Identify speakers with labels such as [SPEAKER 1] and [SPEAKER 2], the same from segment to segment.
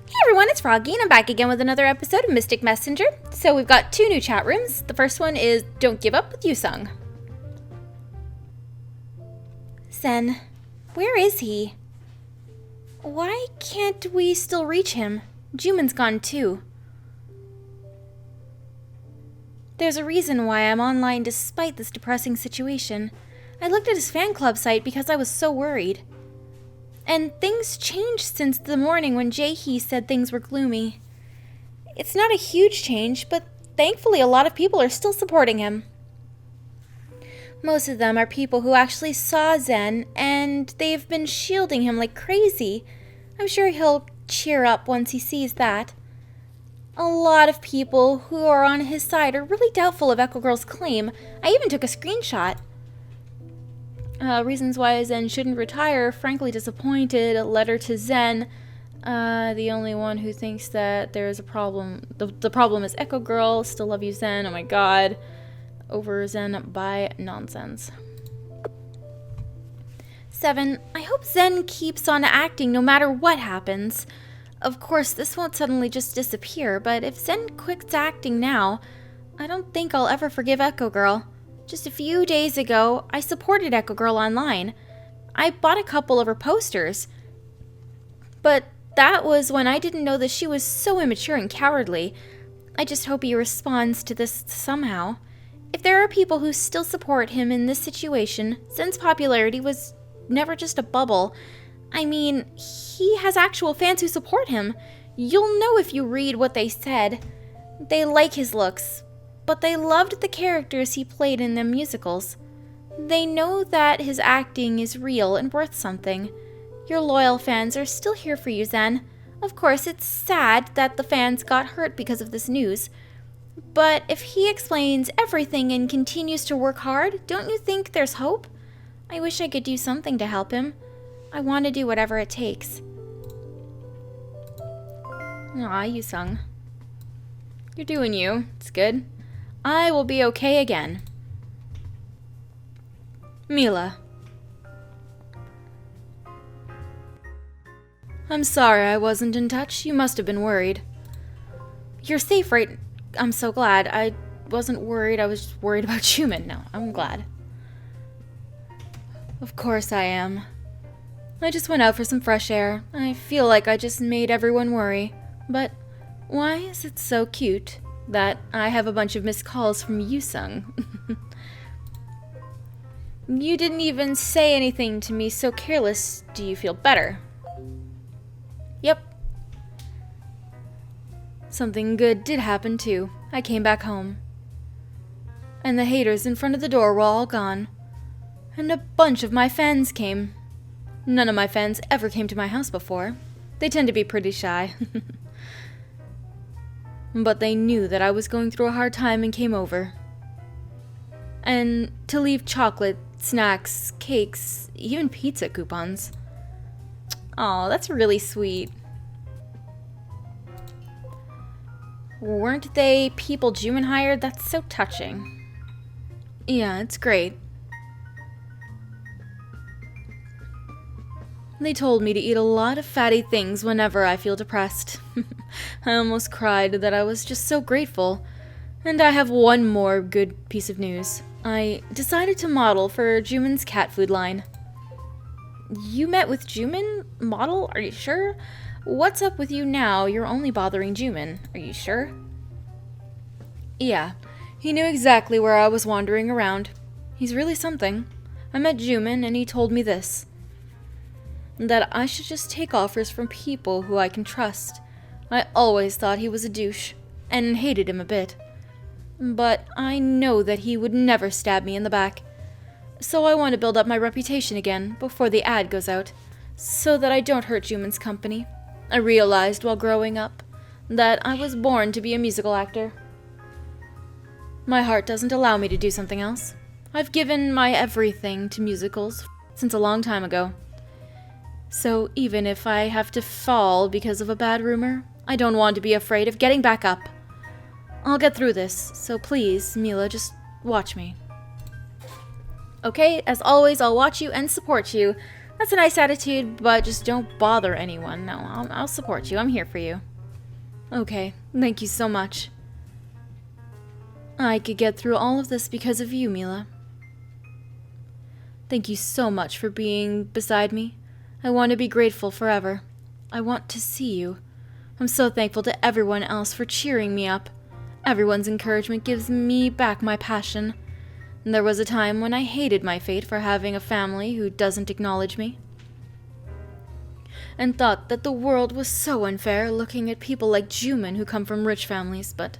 [SPEAKER 1] Hey everyone, it's Froggy, and I'm back again with another episode of Mystic Messenger. So we've got two new chat rooms. The first one is Don't Give Up with Yusung. Zen, where is he? Why can't we still reach him? Jumin's gone too. There's a reason why I'm online despite this depressing situation. I looked at his fan club site because I was so worried. And things changed since the morning when Jae-hee said things were gloomy. It's not a huge change, but thankfully a lot of people are still supporting him. Most of them are people who actually saw Zen, and they've been shielding him like crazy. I'm sure he'll cheer up once he sees that. A lot of people who are on his side are really doubtful of Echo Girl's claim. I even took a screenshot. Reasons why Zen shouldn't retire, frankly disappointed, a letter to Zen. The only one who thinks that there is a problem. The problem is Echo Girl, still love you Zen, oh my god. Over Zen by nonsense. 7. I hope Zen keeps on acting no matter what happens. Of course, this won't suddenly just disappear, but if Zen quits acting now, I don't think I'll ever forgive Echo Girl. Just a few days ago, I supported Echo Girl online. I bought a couple of her posters. But that was when I didn't know that she was so immature and cowardly. I just hope he responds to this somehow. If there are people who still support him in this situation, Zen's popularity was never just a bubble. I mean, he has actual fans who support him. You'll know if you read what they said. They like his looks, but they loved the characters he played in the musicals. They know that his acting is real and worth something. Your loyal fans are still here for you, Zen. Of course, it's sad that the fans got hurt because of this news. But if he explains everything and continues to work hard, don't you think there's hope? I wish I could do something to help him. I want to do whatever it takes. Aw, Yusung. You're doing you. It's good. I will be okay again. Mila. I'm sorry I wasn't in touch. You must have been worried. You're safe, right? I'm so glad. I wasn't worried. I was worried about Jumin. No, I'm glad. Of course I am. I just went out for some fresh air. I feel like I just made everyone worry. But why is it so cute that I have a bunch of missed calls from Yusung? You didn't even say anything to me so careless. Do you feel better? Yep. Something good did happen too. I came back home. And the haters in front of the door were all gone. And a bunch of my fans came. None of my fans ever came to my house before. They tend to be pretty shy. But they knew that I was going through a hard time and came over. And to leave chocolate, snacks, cakes, even pizza coupons. Aw, that's really sweet. Weren't they people Jumin hired? That's so touching. Yeah, it's great. They told me to eat a lot of fatty things whenever I feel depressed. I almost cried that I was just so grateful. And I have one more good piece of news. I decided to model for Jumin's cat food line. You met with Jumin? Model? Are you sure? What's up with you now? You're only bothering Jumin. Are you sure? Yeah, he knew exactly where I was wandering around. He's really something. I met Jumin and he told me this. That I should just take offers from people who I can trust. I always thought he was a douche, and hated him a bit. But I know that he would never stab me in the back. So I want to build up my reputation again before the ad goes out, so that I don't hurt Jumin's company. I realized while growing up that I was born to be a musical actor. My heart doesn't allow me to do something else. I've given my everything to musicals since a long time ago. So even if I have to fall because of a bad rumor, I don't want to be afraid of getting back up. I'll get through this, so please, Mila, just watch me. Okay, as always, I'll watch you and support you. That's a nice attitude, but just don't bother anyone. No, I'll support you. I'm here for you. Okay, thank you so much. I could get through all of this because of you, Mila. Thank you so much for being beside me. I want to be grateful forever. I want to see you. I'm so thankful to everyone else for cheering me up. Everyone's encouragement gives me back my passion. There was a time when I hated my fate for having a family who doesn't acknowledge me, and thought that the world was so unfair looking at people like Jumin who come from rich families, but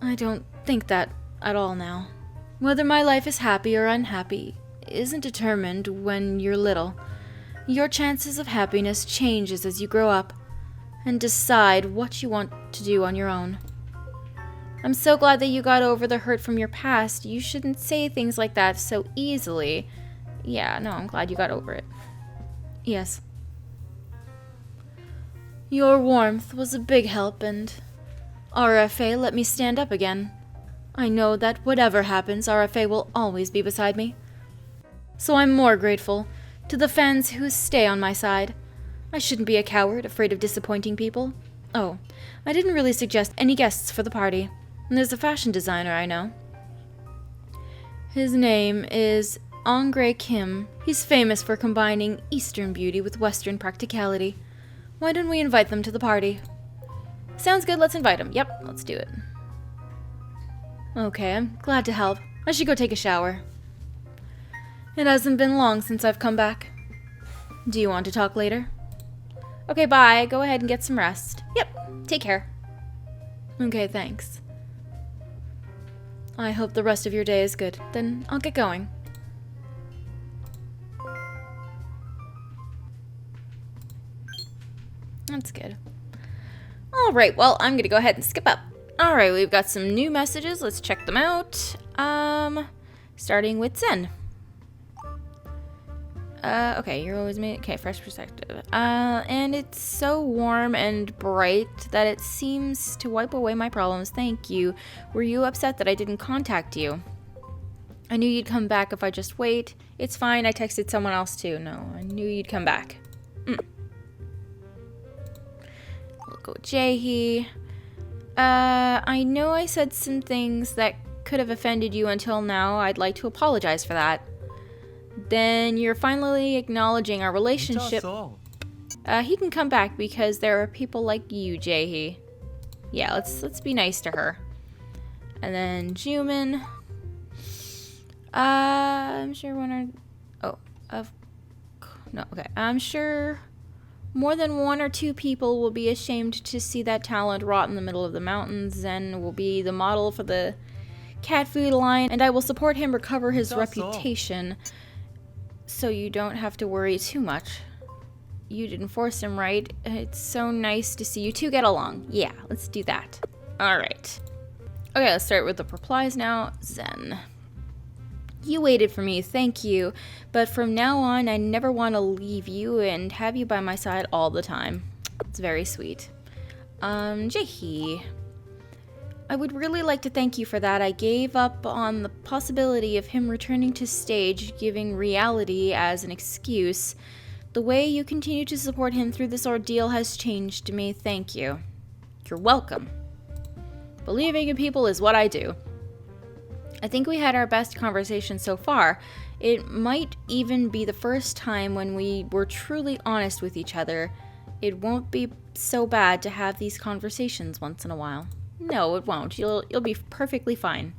[SPEAKER 1] I don't think that at all now. Whether my life is happy or unhappy isn't determined when you're little. Your chances of happiness changes as you grow up and decide what you want to do on your own. I'm so glad that you got over the hurt from your past. You shouldn't say things like that so easily. Yeah, no, I'm glad you got over it. Yes. Your warmth was a big help, and RFA let me stand up again. I know that whatever happens, RFA will always be beside me. So I'm more grateful to the fans who stay on my side. I shouldn't be a coward, afraid of disappointing people. Oh, I didn't really suggest any guests for the party. There's a fashion designer I know. His name is Angre Kim. He's famous for combining Eastern beauty with Western practicality. Why don't we invite them to the party? Sounds good, let's invite them. Yep, let's do it. Okay, I'm glad to help. I should go take a shower. It hasn't been long since I've come back. Do you want to talk later? Okay, bye. Go ahead and get some rest. Yep, take care. Okay, thanks. I hope the rest of your day is good. Then I'll get going. That's good. Alright, well, I'm gonna go ahead and skip up. Alright, we've got some new messages. Let's check them out. Starting with Zen. Okay, you're always made. Okay, fresh perspective. And it's so warm and bright that it seems to wipe away my problems. Thank you. Were you upset that I didn't contact you? I knew you'd come back if I just wait. It's fine, I texted someone else too. No, I knew you'd come back. We'll go with Jaehee. I know I said some things that could have offended you until now. I'd like to apologize for that. Then you're finally acknowledging our relationship. He can come back because there are people like you, Jaehee. Yeah, let's be nice to her. And then Jumin. I'm sure I'm sure more than one or two people will be ashamed to see that talent rot in the middle of the mountains. Zen will be the model for the cat food line, and I will support him recover his reputation. So you don't have to worry too much. You didn't force him, right? It's so nice to see you two get along. Yeah, let's do that. Alright. Okay, let's start with the replies now. Zen. You waited for me, thank you. But from now on, I never want to leave you and have you by my side all the time. It's very sweet. Jaehee. I would really like to thank you for that. I gave up on the possibility of him returning to stage, giving reality as an excuse. The way you continue to support him through this ordeal has changed me. Thank you. You're welcome. Believing in people is what I do. I think we had our best conversation so far. It might even be the first time when we were truly honest with each other. It won't be so bad to have these conversations once in a while. No, it won't. You'll be perfectly fine.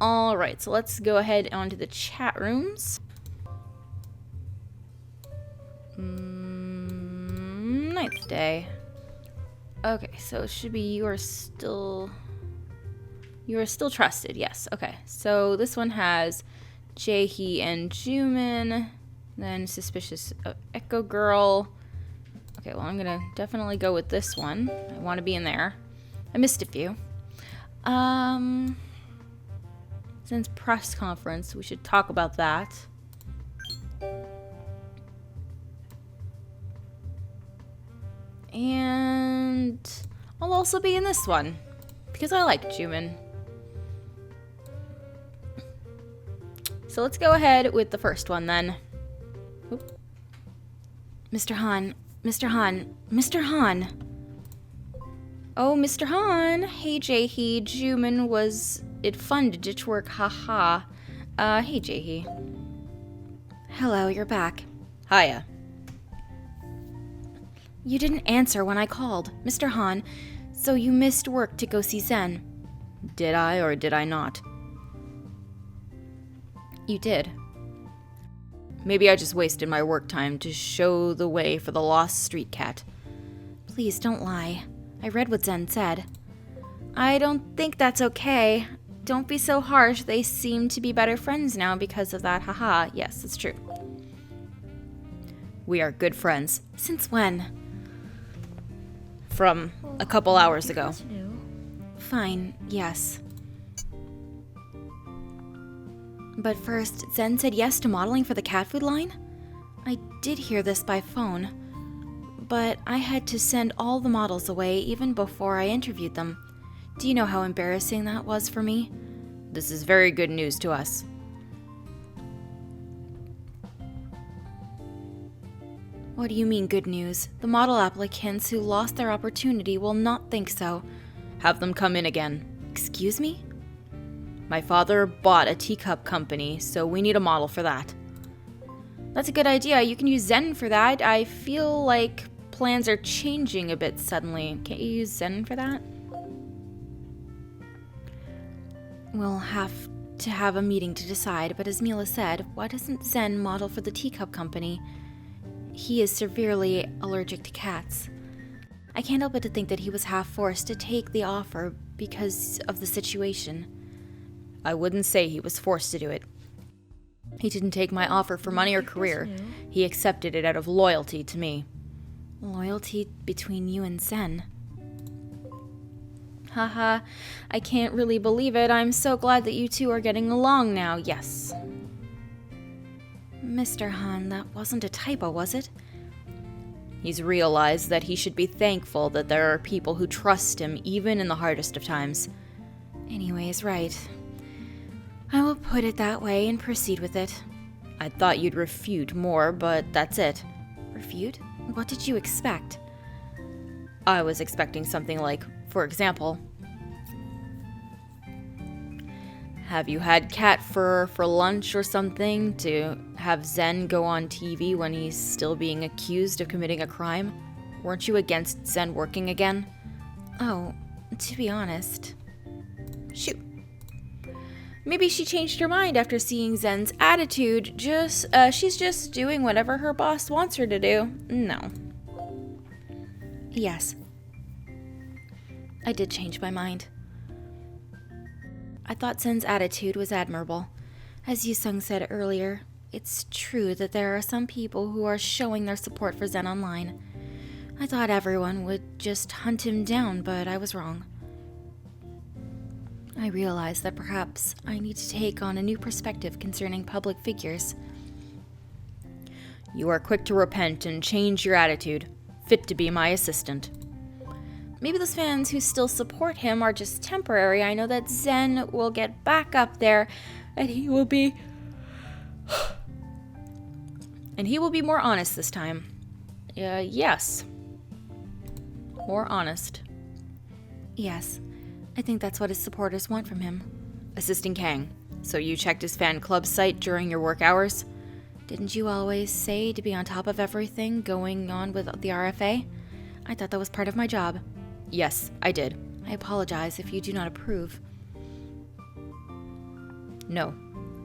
[SPEAKER 1] Alright, so let's go ahead onto the chat rooms. Ninth day. Okay, so it should be you are still trusted. Yes, okay. So this one has Jaehee and Jumin. Then suspicious of Echo Girl. Okay, well I'm gonna definitely go with this one. I want to be in there. I missed a few. Since press conference, we should talk about that. And I'll also be in this one because I like Jumin. So let's go ahead with the first one then. Oop. Mr. Han, Mr. Han, Mr. Han. Oh, Mr. Han. Hey, Jaehee. Juman was it fun to ditch work, haha. Hey, Jaehee. Hello, you're back. Hiya. You didn't answer when I called, Mr. Han, so you missed work to go see Zen. Did I or did I not? You did. Maybe I just wasted my work time to show the way for the lost street cat. Please don't lie. I read what Zen said. I don't think that's okay. Don't be so harsh. They seem to be better friends now because of that. Haha. Yes, it's true. We are good friends. Since when? From a couple hours ago. Fine, yes. But first, Zen said yes to modeling for the cat food line? I did hear this by phone, but I had to send all the models away even before I interviewed them. Do you know how embarrassing that was for me? This is very good news to us. What do you mean good news? The model applicants who lost their opportunity will not think so. Have them come in again. Excuse me? My father bought a teacup company, so we need a model for that. That's a good idea. You can use Zen for that. I feel like plans are changing a bit suddenly. Can't you use Zen for that? We'll have to have a meeting to decide, but as Mila said, why doesn't Zen model for the teacup company? He is severely allergic to cats. I can't help but to think that he was half forced to take the offer because of the situation. I wouldn't say he was forced to do it. He didn't take my offer for money or career. He accepted it out of loyalty to me. Loyalty between you and Zen. Haha, I can't really believe it. I'm so glad that you two are getting along now, yes. Mr. Han, that wasn't a typo, was it? He's realized that he should be thankful that there are people who trust him even in the hardest of times. Anyways, right. I will put it that way and proceed with it. I thought you'd refute more, but that's it. Refute? What did you expect? I was expecting something like, for example, have you had cat fur for lunch or something? To have Zen go on TV when he's still being accused of committing a crime? Weren't you against Zen working again? Oh, to be honest. Shoot. Maybe she changed her mind after seeing Zen's attitude. She's just doing whatever her boss wants her to do. No. Yes. I did change my mind. I thought Zen's attitude was admirable. As Yusung said earlier, it's true that there are some people who are showing their support for Zen online. I thought everyone would just hunt him down, but I was wrong. I realized that perhaps I need to take on a new perspective concerning public figures. You are quick to repent and change your attitude. Fit to be my assistant. Maybe those fans who still support him are just temporary. I know that Zen will get back up there, and he will be more honest this time. Yes. More honest. Yes. I think that's what his supporters want from him. Assisting Kang. So you checked his fan club site during your work hours? Didn't you always say to be on top of everything going on with the RFA? I thought that was part of my job. Yes, I did. I apologize if you do not approve. No,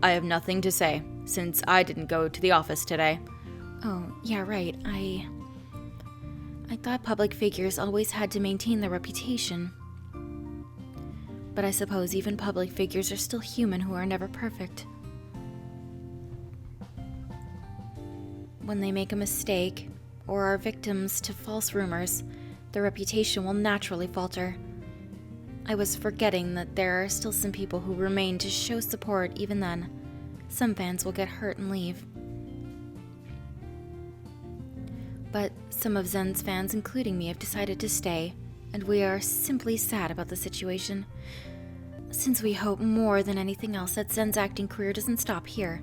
[SPEAKER 1] I have nothing to say, since I didn't go to the office today. Oh, yeah, right. I thought public figures always had to maintain their reputation. But I suppose even public figures are still human who are never perfect. When they make a mistake, or are victims to false rumors, their reputation will naturally falter. I was forgetting that there are still some people who remain to show support even then. Some fans will get hurt and leave. But some of Zen's fans, including me, have decided to stay, and we are simply sad about the situation. Since we hope more than anything else that Zen's acting career doesn't stop here.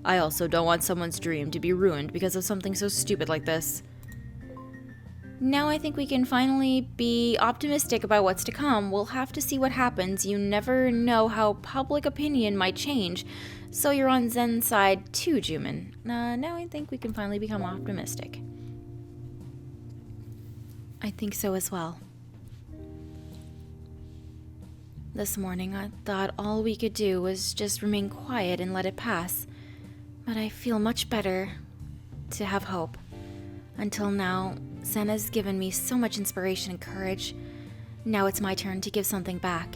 [SPEAKER 1] I also don't want someone's dream to be ruined because of something so stupid like this. Now I think we can finally be optimistic about what's to come. We'll have to see what happens. You never know how public opinion might change. So you're on Zen's side too, Jumin. Now I think we can finally become optimistic. I think so as well. This morning I thought all we could do was just remain quiet and let it pass. But I feel much better to have hope. Until now, Zen has given me so much inspiration and courage. Now it's my turn to give something back.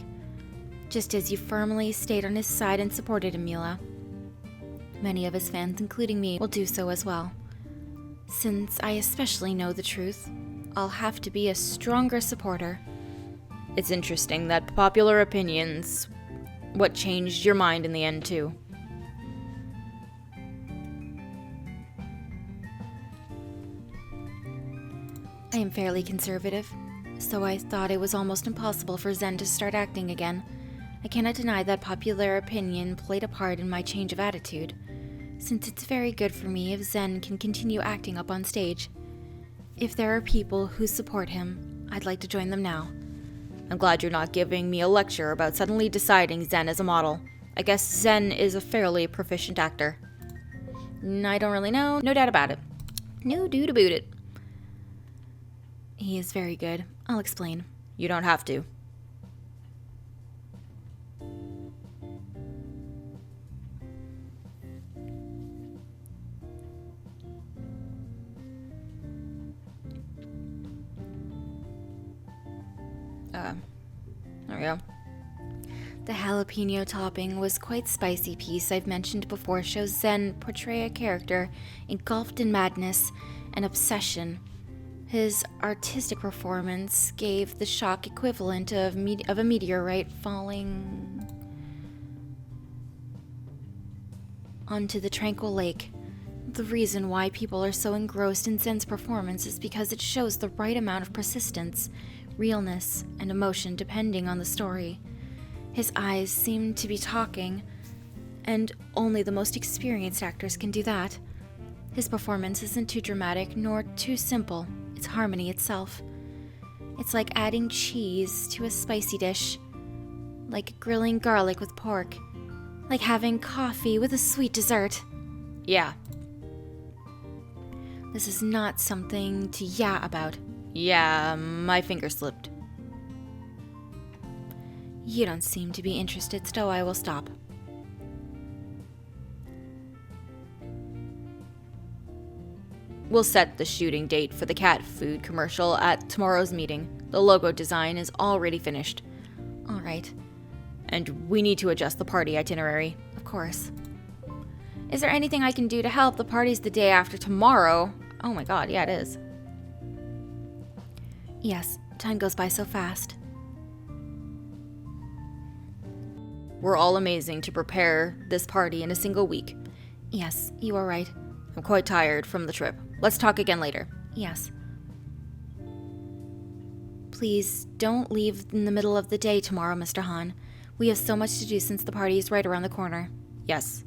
[SPEAKER 1] Just as you firmly stayed on his side and supported him, Mila. Many of his fans, including me, will do so as well. Since I especially know the truth, I'll have to be a stronger supporter. It's interesting that popular opinion's what changed your mind in the end, too. I am fairly conservative, so I thought it was almost impossible for Zen to start acting again. I cannot deny that popular opinion played a part in my change of attitude, since it's very good for me if Zen can continue acting up on stage. If there are people who support him, I'd like to join them now. I'm glad you're not giving me a lecture about suddenly deciding Zen as a model. I guess Zen is a fairly proficient actor. I don't really know, no doubt about it. No Doot Aboot it. He is very good. I'll explain. You don't have to. There we go. The jalapeno topping was quite spicy piece I've mentioned before shows Zen portray a character engulfed in madness and obsession. His artistic performance gave the shock equivalent of a meteorite falling onto the tranquil lake. The reason why people are so engrossed in Zen's performance is because it shows the right amount of persistence, realness, and emotion depending on the story. His eyes seem to be talking, and only the most experienced actors can do that. His performance isn't too dramatic nor too simple. It's harmony itself. It's like adding cheese to a spicy dish, like grilling garlic with pork, like having coffee with a sweet dessert. Yeah. This is not something to yeah about. Yeah, my finger slipped. You don't seem to be interested, so I will stop. We'll set the shooting date for the cat food commercial at tomorrow's meeting. The logo design is already finished. All right. And we need to adjust the party itinerary. Of course. Is there anything I can do to help? The party's the day after tomorrow. Oh my god, yeah, it is. Yes, time goes by so fast. We're all amazing to prepare this party in a single week. Yes, you are right. I'm quite tired from the trip. Let's talk again later. Yes. Please don't leave in the middle of the day tomorrow, Mr. Han. We have so much to do since the party is right around the corner. Yes.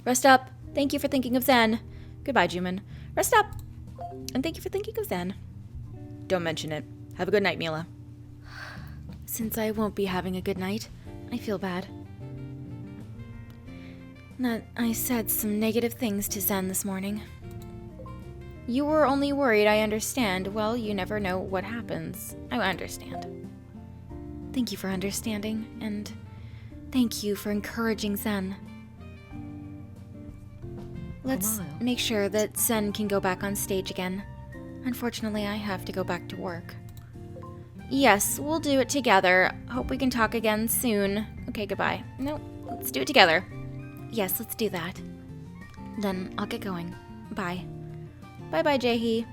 [SPEAKER 1] Rest up. Thank you for thinking of Zen. Goodbye, Jumin. Rest up. And thank you for thinking of Zen. Don't mention it. Have a good night, Mila. Since I won't be having a good night, I feel bad. That I said some negative things to Zen this morning. You were only worried, I understand. Well, you never know what happens. I understand. Thank you for understanding, and thank you for encouraging Zen. Let's make sure that Zen can go back on stage again. Unfortunately, I have to go back to work. Yes, we'll do it together. Hope we can talk again soon. Okay, goodbye. No, let's do it together. Yes, let's do that. Then I'll get going. Bye. Bye-bye, Jae-hee.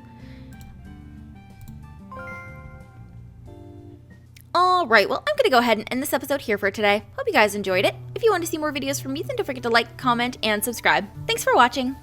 [SPEAKER 1] Alright, well, I'm gonna go ahead and end this episode here for today. Hope you guys enjoyed it. If you want to see more videos from me, then don't forget to like, comment, and subscribe. Thanks for watching.